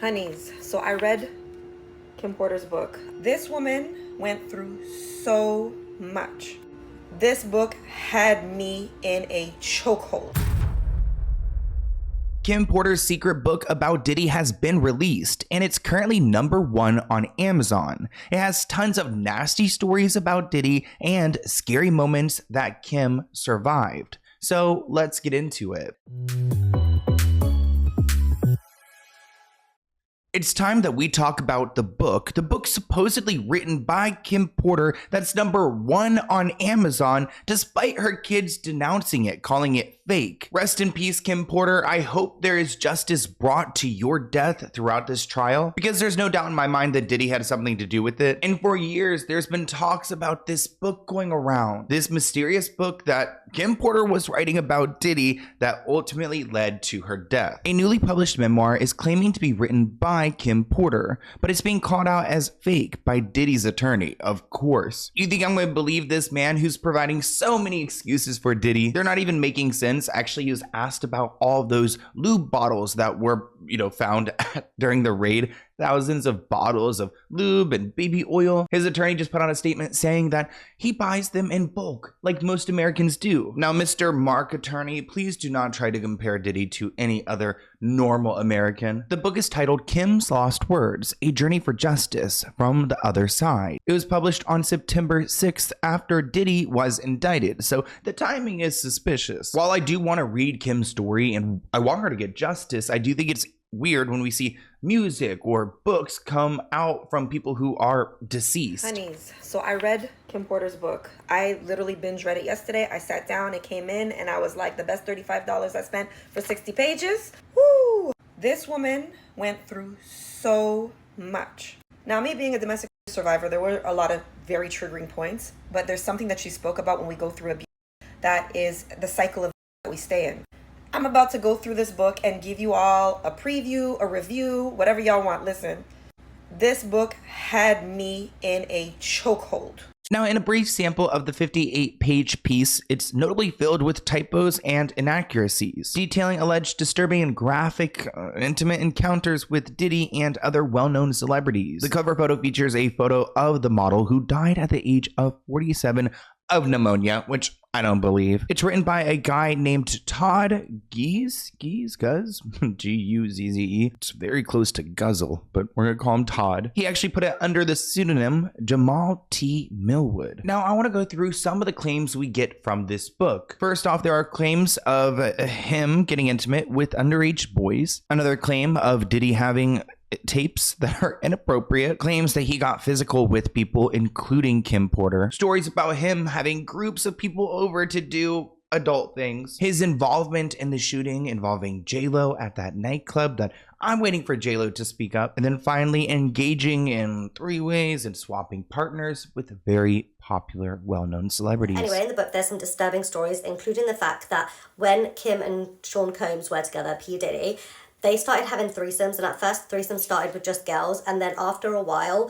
Honeys, so I read Kim Porter's book. This woman went through so much. This book had me in a chokehold. Kim Porter's secret book about Diddy has been released, and it's currently #1 on Amazon. It has tons of nasty stories about Diddy and scary moments that Kim survived. So let's get into it. It's time that we talk about the book supposedly written by Kim Porter that's #1 on Amazon, despite her kids denouncing it, calling it fake. Rest in peace, Kim Porter. I hope there is justice brought to your death throughout this trial, because there's no doubt in my mind that Diddy had something to do with it. And for years, there's been talks about this book going around, this mysterious book that Kim Porter was writing about Diddy that ultimately led to her death. A newly published memoir is claiming to be written by Kim Porter, but it's being called out as fake by Diddy's attorney, of course. You think I'm going to believe this man who's providing so many excuses for Diddy? They're not even making sense. Actually, he was asked about all those lube bottles that were, found during the raid. Thousands of bottles of lube and baby oil. His attorney just put out a statement saying that he buys them in bulk, like most Americans do. Now, Mr. Mark Attorney, please do not try to compare Diddy to any other normal American. The book is titled Kim's Lost Words, A Journey for Justice from the Other Side. It was published on September 6th after Diddy was indicted, so the timing is suspicious. While I do want to read Kim's story and I want her to get justice, I do think it's weird when we see music or books come out from people who are deceased. Honeys, so I read Kim Porter's book. I literally binge read it yesterday. I sat down, it came in, and I was like, the best $35 I spent for 60 pages. Woo! This woman went through so much. Now, me being a domestic survivor, there were a lot of very triggering points, but there's something that she spoke about when we go through abuse that is the cycle of that we stay in. I'm about to go through this book and give you all a preview, a review, whatever y'all want. Listen, this book had me in a chokehold. Now, in a brief sample of the 58-page piece, it's notably filled with typos and inaccuracies, detailing alleged disturbing and graphic, intimate encounters with Diddy and other well-known celebrities. The cover photo features a photo of the model who died at the age of 47 of pneumonia, which I don't believe. It's written by a guy named Todd Guzze, G-U-Z-Z-E. It's very close to Guzzle, but we're gonna call him Todd. He actually put it under the pseudonym Jamal T. Millwood. Now, I want to go through some of the claims we get from this book. First off, there are claims of him getting intimate with underage boys. Another claim of Diddy having tapes that are inappropriate, claims that he got physical with people, including Kim Porter, stories about him having groups of people over to do adult things, his involvement in the shooting involving J-Lo at that nightclub that I'm waiting for J-Lo to speak up, and then finally engaging in three-ways and swapping partners with very popular, well-known celebrities. Anyway, in the book, there's some disturbing stories, including the fact that when Kim and Sean Combs were together, P. Diddy, they started having threesomes, and at first threesomes started with just girls, and then after a while,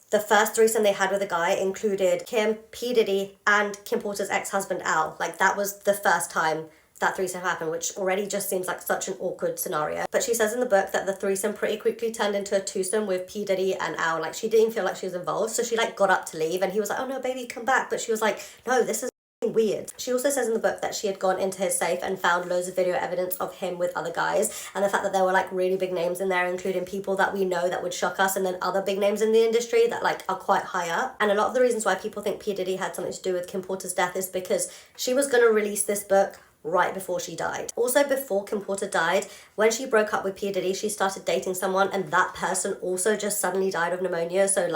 the first threesome they had with a guy included Kim, P. Diddy, and Kim Porter's ex-husband, Al. Like, that was the first time that threesome happened, which already just seems like such an awkward scenario. But she says in the book that the threesome pretty quickly turned into a twosome with P. Diddy and Al. Like, she didn't feel like she was involved, so she, got up to leave, and he was like, oh no, baby, come back. But she was like, no, this is weird. She also says in the book that she had gone into his safe and found loads of video evidence of him with other guys, and the fact that there were really big names in there, including people that we know that would shock us, and then other big names in the industry that are quite high up. And a lot of the reasons why people think P. Diddy had something to do with Kim Porter's death is because she was going to release this book right before she died. Also, before Kim Porter died, when she broke up with P. Diddy, she started dating someone, and that person also just suddenly died of pneumonia, so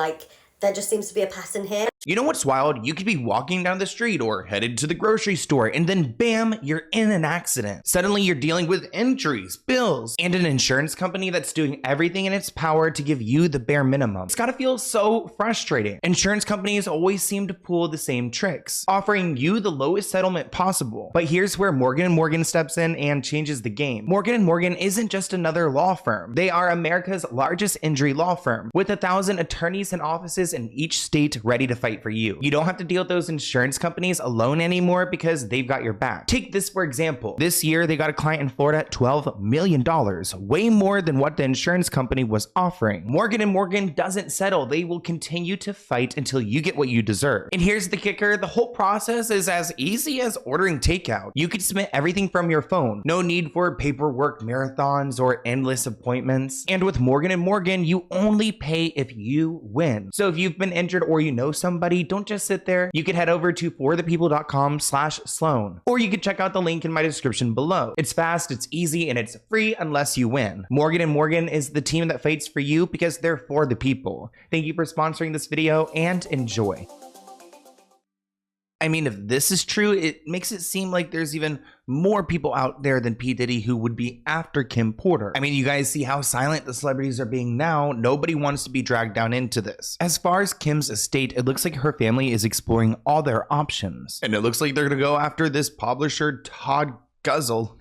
there just seems to be a pattern here. You know what's wild? You could be walking down the street or headed to the grocery store, and then bam, you're in an accident. Suddenly you're dealing with injuries, bills, and an insurance company that's doing everything in its power to give you the bare minimum. It's gotta feel so frustrating. Insurance companies always seem to pull the same tricks, offering you the lowest settlement possible. But here's where Morgan & Morgan steps in and changes the game. Morgan & Morgan isn't just another law firm. They are America's largest injury law firm, with 1,000 attorneys and offices in each state ready to fight right for you. You don't have to deal with those insurance companies alone anymore because they've got your back. Take this for example. This year, they got a client in Florida at $12 million, way more than what the insurance company was offering. Morgan & Morgan doesn't settle. They will continue to fight until you get what you deserve. And here's the kicker. The whole process is as easy as ordering takeout. You could submit everything from your phone. No need for paperwork marathons or endless appointments. And with Morgan & Morgan, you only pay if you win. So if you've been injured or you know somebody, don't just sit there. You can head over to forthepeople.com/Sloan, or you can check out the link in my description below. It's fast, it's easy, and it's free unless you win. Morgan & Morgan is the team that fights for you because they're for the people. Thank you for sponsoring this video and enjoy. I mean, if this is true, it makes it seem like there's even more people out there than P. Diddy who would be after Kim Porter. I mean, you guys see how silent the celebrities are being now. Nobody wants to be dragged down into this. As far as Kim's estate, it looks like her family is exploring all their options. And it looks like they're gonna go after this publisher, Todd Guzzle.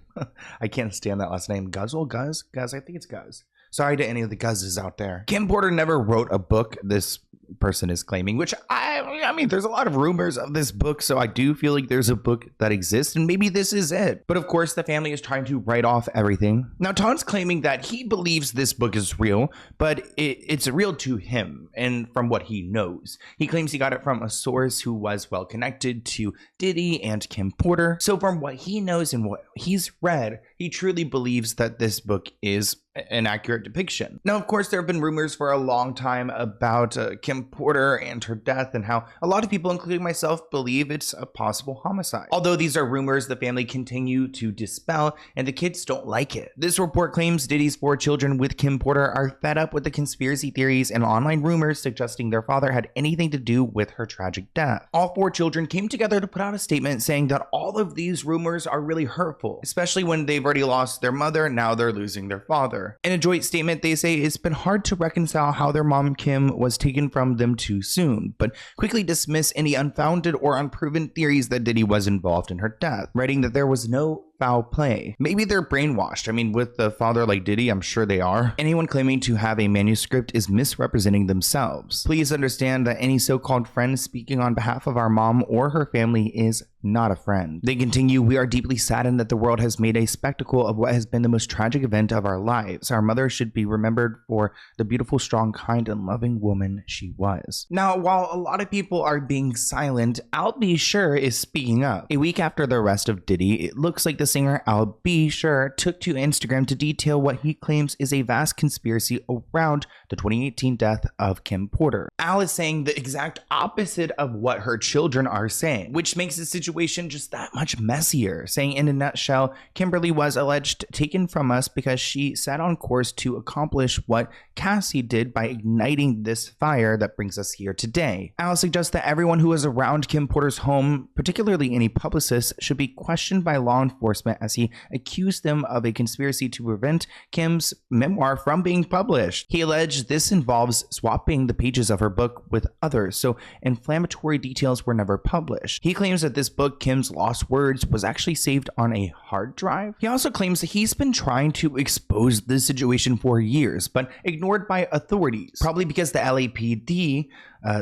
I can't stand that last name. Guzzle? Guz? Guz? I think it's Guz. Sorry to any of the Guzzes out there. Kim Porter never wrote a book, this person is claiming, which I mean, there's a lot of rumors of this book, so I do feel like there's a book that exists, and maybe this is it. But of course, the family is trying to write off everything. Now, Todd's claiming that he believes this book is real, but it's real to him and from what he knows. He claims he got it from a source who was well connected to Diddy and Kim Porter. So from what he knows and what he's read, he truly believes that this book is an accurate depiction. Now, of course, there have been rumors for a long time about Kim Porter and her death and how a lot of people, including myself, believe it's a possible homicide. Although these are rumors the family continue to dispel and the kids don't like it. This report claims Diddy's 4 children with Kim Porter are fed up with the conspiracy theories and online rumors suggesting their father had anything to do with her tragic death. All 4 children came together to put out a statement saying that all of these rumors are really hurtful, especially when they've already lost their mother, now they're losing their father. In a joint statement, they say it's been hard to reconcile how their mom Kim was taken from them too soon, but quickly dismiss any unfounded or unproven theories that Diddy was involved in her death, writing that there was no foul play. Maybe they're brainwashed. I mean, with the father like Diddy, I'm sure they are. Anyone claiming to have a manuscript is misrepresenting themselves. Please understand that any so-called friend speaking on behalf of our mom or her family is not a friend. They continue, we are deeply saddened that the world has made a spectacle of what has been the most tragic event of our lives. Our mother should be remembered for the beautiful, strong, kind, and loving woman she was. Now, while a lot of people are being silent, Al B. Sure is speaking up. A week after the arrest of Diddy, it looks like the singer Al B. Sure took to Instagram to detail what he claims is a vast conspiracy around the 2018 death of Kim Porter. Al is saying the exact opposite of what her children are saying, which makes the situation just that much messier, saying in a nutshell, Kimberly was alleged taken from us because she set on course to accomplish what Cassie did by igniting this fire that brings us here today. Al suggests that everyone who was around Kim Porter's home, particularly any publicists, should be questioned by law enforcement as he accused them of a conspiracy to prevent Kim's memoir from being published. He alleged this involves swapping the pages of her book with others, so inflammatory details were never published. He claims that this book, Kim's Lost Words, was actually saved on a hard drive. He also claims that he's been trying to expose this situation for years, but ignored by authorities, probably because the LAPD,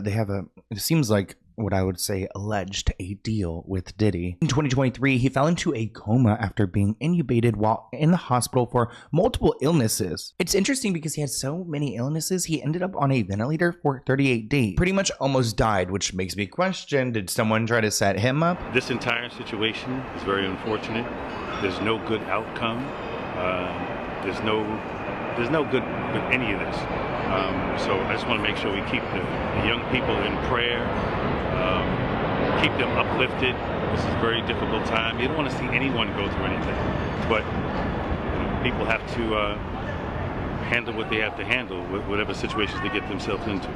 they have it seems like what I would say alleged a deal with Diddy. In 2023, he fell into a coma after being intubated while in the hospital for multiple illnesses. It's interesting because he had so many illnesses, he ended up on a ventilator for 38 days. Pretty much almost died, which makes me question, did someone try to set him up? This entire situation is very unfortunate. There's no good outcome. There's no good with any of this. So I just want to make sure we keep the young people in prayer, keep them uplifted. This is a very difficult time. You don't want to see anyone go through anything, but people have to handle what they have to handle, whatever situations they get themselves into.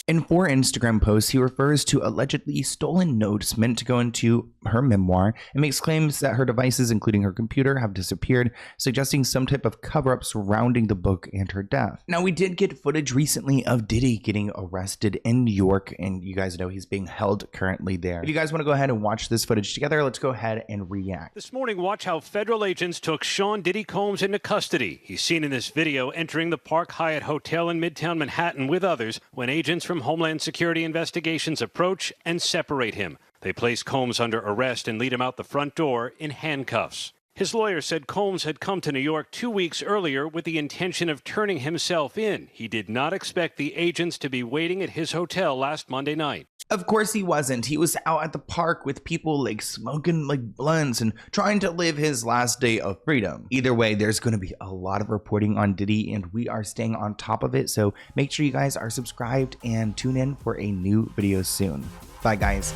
In 4 Instagram posts, he refers to allegedly stolen notes meant to go into her memoir and makes claims that her devices, including her computer, have disappeared, suggesting some type of cover-up surrounding the book and her death. Now, we did get footage recently of Diddy getting arrested in New York, and you guys know he's being held currently there. If you guys want to go ahead and watch this footage together, let's go ahead and react. This morning, watch how federal agents took Sean Diddy Combs into custody. He's seen in this video entering the Park Hyatt Hotel in Midtown Manhattan with others when agents from from Homeland Security investigations approach and separate him. They place Combs under arrest and lead him out the front door in handcuffs. His lawyer said Combs had come to New York 2 weeks earlier with the intention of turning himself in. He did not expect the agents to be waiting at his hotel last Monday night. Of course he wasn't. He was out at the park with people like smoking like blunts and trying to live his last day of freedom. Either way, there's going to be a lot of reporting on Diddy and we are staying on top of it. So make sure you guys are subscribed and tune in for a new video soon. Bye guys.